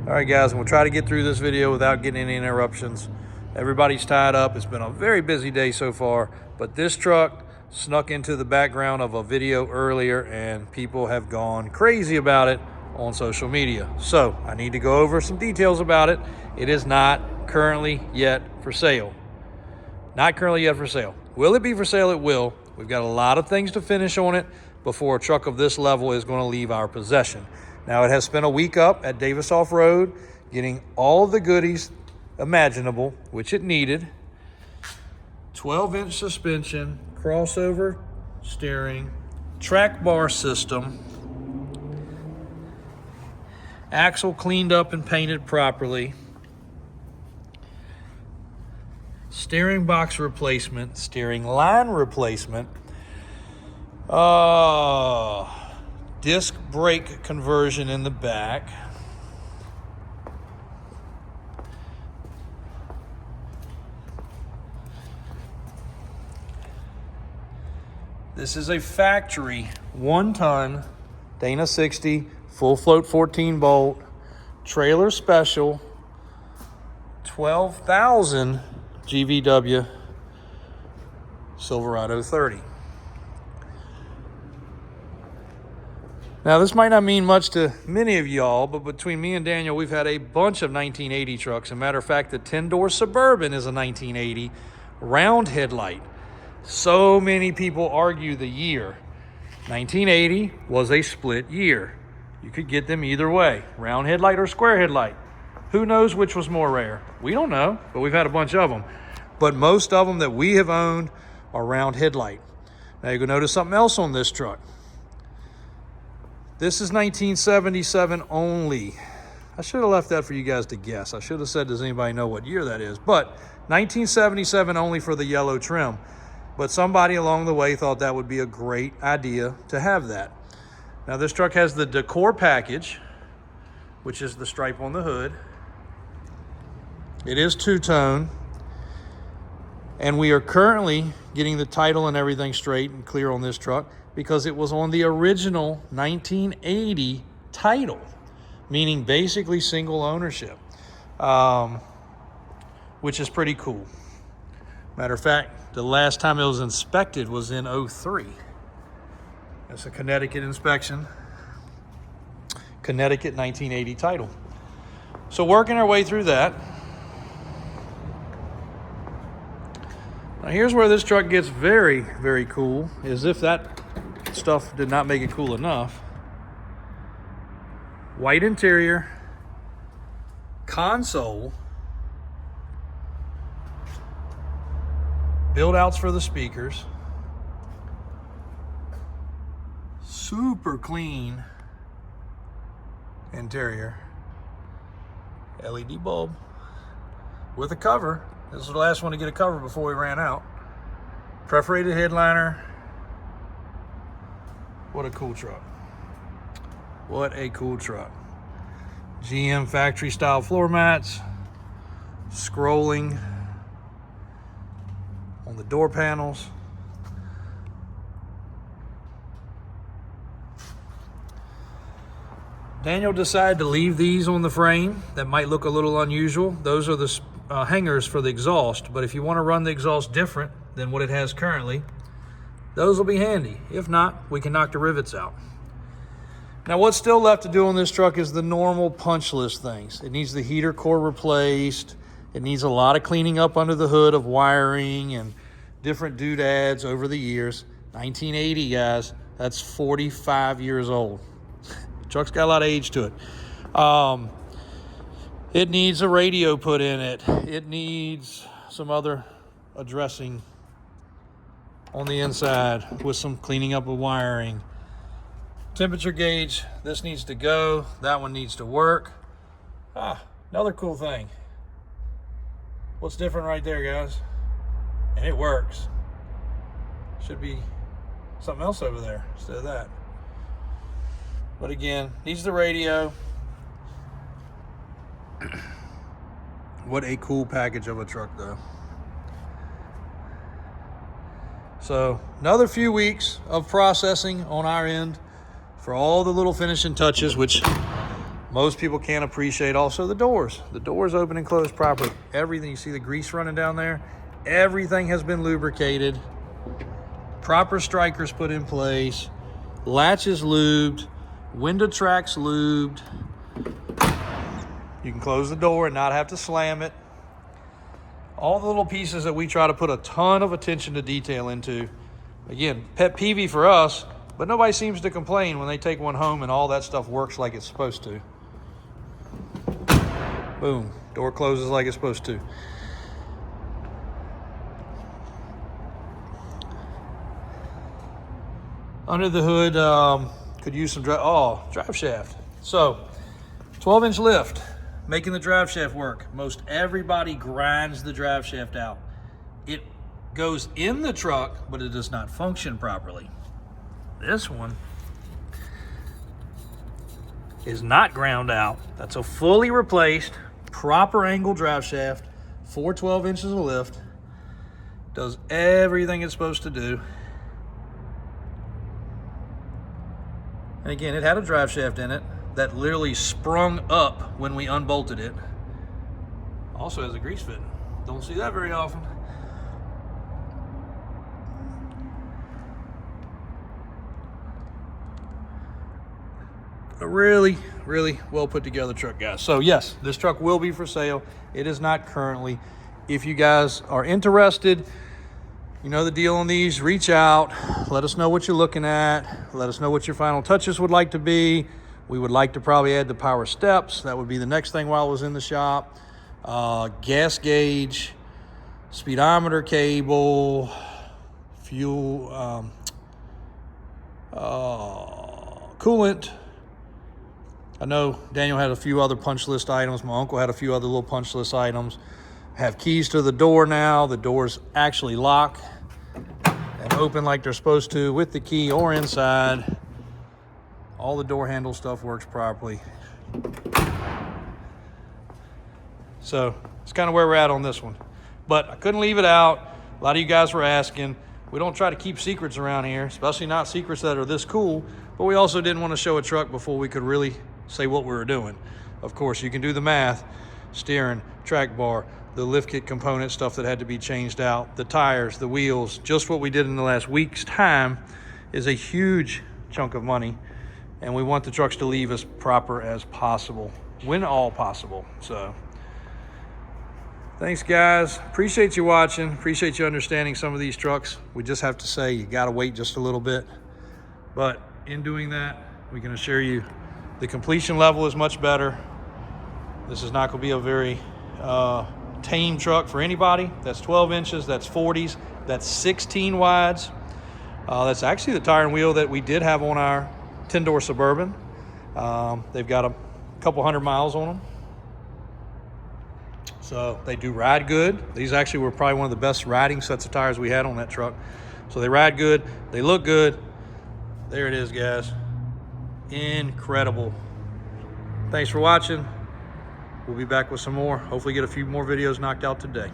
All right, guys, we'll try to get through this video without getting any interruptions. Everybody's tied up. It's been a very busy day so far, but this truck snuck into the background of a video earlier and people have gone crazy about it on social media. So I need to go over some details about it. It is not currently yet for sale. Not currently yet for sale. Will it be for sale? It will. We've got a lot of things to finish on it before a truck of this level is going to leave our possession. Now, it has spent a week up at Davis Off-Road, getting all of the goodies imaginable, which it needed. 12-inch suspension, crossover steering, track bar system, axle cleaned up and painted properly, steering box replacement, steering line replacement, disc brake conversion in the back, this is a factory 1-ton Dana 60 full float 14 bolt trailer special 12,000 GVW Silverado 30. Now, this might not mean much to many of y'all, but between me and Daniel, we've had a bunch of 1980 trucks. As a matter of fact, the 10-door Suburban is a 1980 round headlight. So many people argue the year. 1980 was a split year. You could get them either way, round headlight or square headlight. Who knows which was more rare? We don't know, but we've had a bunch of them. But most of them that we have owned are round headlight. Now, you're going to notice something else on this truck. This is 1977 only. I should have left that for you guys to guess. I should have said, does anybody know what year that is? But 1977 only for the yellow trim. But somebody along the way thought that would be a great idea to have that. Now, this truck has the decor package, which is the stripe on the hood. It is two-tone. And we are currently getting the title and everything straight and clear on this truck because it was on the original 1980 title, meaning basically single ownership, which is pretty cool. Matter of fact, the last time it was inspected was in '03. That's a Connecticut inspection. Connecticut 1980 title. So working our way through that. Now here's where this truck gets very, very cool, as if that stuff did not make it cool enough. White interior, console, build outs for the speakers, super clean interior, LED bulb with a cover. This is the last one to get a cover before we ran out. Perforated headliner. What a cool truck. What a cool truck. GM factory style floor mats. Scrolling on the door panels. Daniel decided to leave these on the frame. That might look a little unusual. Those are the hangers for the exhaust, but if you want to run the exhaust different than what it has currently, those will be handy. If not, we can knock the rivets out. Now, what's still left to do on this truck is the normal punch list things. It needs the heater core replaced. It needs a lot of cleaning up under the hood of wiring and different doodads over the years. 1980, guys, that's 45 years old. The truck's got a lot of age to it. It needs a radio put in it. It needs some other addressing on the inside with some cleaning up of wiring. Temperature gauge, this needs to go. That one needs to work. Another cool thing. What's different right there, guys? And it works. Should be something else over there instead of that. But again, needs the radio. What a cool package of a truck, though. So another few weeks of processing on our end for all the little finishing touches, which Most people can't appreciate also the doors. The doors open and close properly. Everything, you see the grease running down there? Everything has been lubricated. Proper strikers put in place. Latches lubed. Window tracks lubed. You can close the door and not have to slam it. All the little pieces that we try to put a ton of attention to detail into. Again, pet peeve for us, but nobody seems to complain when they take one home and all that stuff works like it's supposed to. Boom, door closes like it's supposed to. Under the hood, could use some drive shaft. So, 12-inch lift, making the drive shaft work. Most everybody grinds the drive shaft out. It goes in the truck, but it does not function properly. This one is not ground out. That's a fully replaced, proper angle drive shaft, 12 inches of lift. Does everything it's supposed to do. And again, it had a drive shaft in it that literally sprung up when we unbolted it. Also has a grease fit. Don't see that very often. A really, really well put together truck, guys. So yes, this truck will be for sale. It is not currently. If you guys are interested, you know the deal on these, reach out, let us know what you're looking at, let us know what your final touches would like to be. We would like to probably add the power steps. That would be the next thing while I was in the shop. Gas gauge, speedometer cable, fuel, coolant. I know Daniel had a few other punch list items. My uncle had a few other little punch list items. Have keys to the door now. The doors actually lock and open like they're supposed to with the key or inside. All the door handle stuff works properly. So it's kind of where we're at on this one. But I couldn't leave it out. A lot of you guys were asking. We don't try to keep secrets around here, especially not secrets that are this cool, but we also didn't want to show a truck before we could really say what we were doing. Of course, you can do the math. Steering, track bar, the lift kit component stuff that had to be changed out, the tires, the wheels, just what we did in the last week's time is a huge chunk of money, and we want the trucks to leave as proper as possible, when all possible. So thanks, guys. Appreciate you watching. Appreciate you understanding some of these trucks. We just have to say you got to wait just a little bit. But in doing that, we can assure you the completion level is much better. This is not going to be a very tame truck for anybody. That's 12 inches, that's 40s, that's 16 wides. That's actually the tire and wheel that we did have on our 10-door Suburban. They've got a couple 100 miles on them. So they do ride good. These actually were probably one of the best riding sets of tires we had on that truck. So they ride good, they look good. There it is, guys. Incredible. Thanks for watching. We'll be back with some more. Hopefully get a few more videos knocked out today.